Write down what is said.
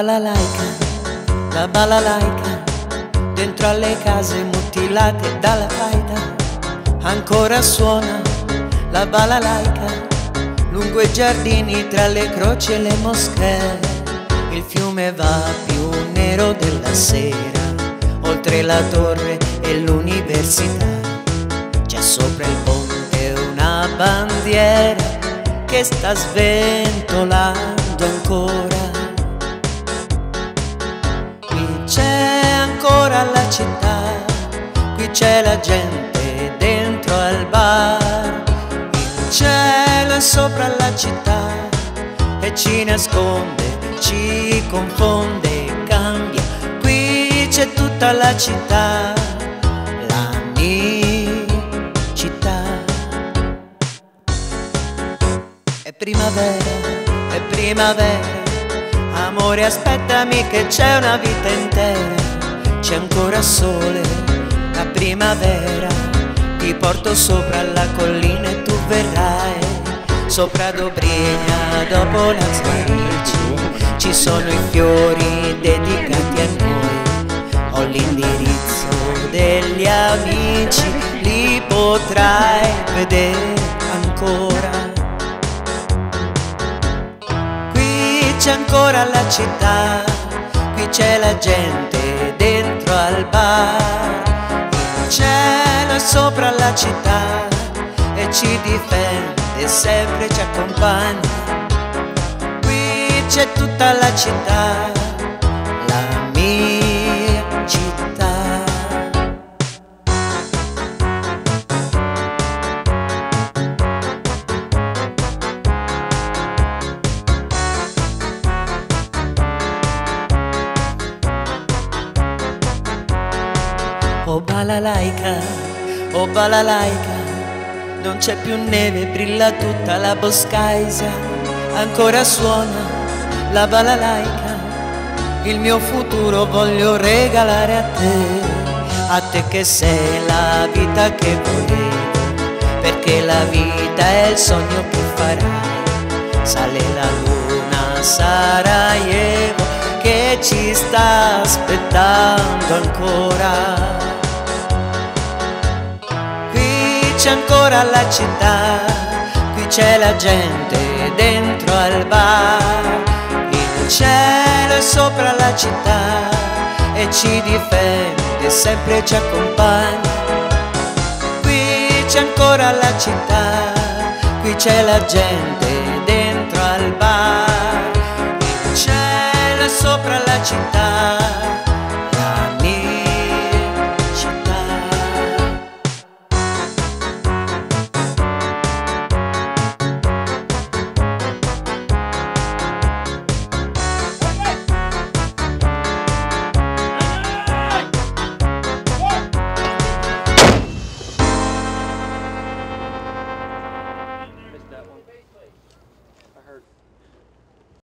la balalaica, dentro alle case mutilate dalla faida, ancora suona la balalaica, lungo i giardini tra le croci e le moschee. Il fiume va più nero della sera, oltre la torre e l'università. C'è sopra il ponte una bandiera che sta sventolando ancora. Qui c'è ancora la città, qui c'è la gente dentro al bar. Il cielo è sopra la città e ci nasconde, ci confonde, cambia. Qui c'è tutta la città, la mia città. È primavera, amore aspettami che c'è una vita intera. C'è ancora sole, la primavera, ti porto sopra la collina e tu verrai. Sopra Dobrigna, dopo la Sbarici, ci sono i fiori dedicati a noi. Ho l'indirizzo degli amici, li potrai vedere ancora. Qui c'è ancora la città, qui c'è la gente dentro al bar. Il cielo è sopra la città e ci difende, sempre ci accompagna. Qui c'è tutta la città, la mia città. Oh balalaica, non c'è più neve, brilla tutta la boscaglia, ancora suona la balalaica. Il mio futuro voglio regalare a te che sei la vita che volevo, perché la vita è il sogno che farai. Sale la luna a Sarajevo che ci sta aspettando ancora. C'è ancora la città, qui c'è la gente dentro al bar. Il cielo è sopra la città e ci difende, sempre ci accompagna. Qui c'è ancora la città, qui c'è la gente dentro al bar. Il cielo è sopra la città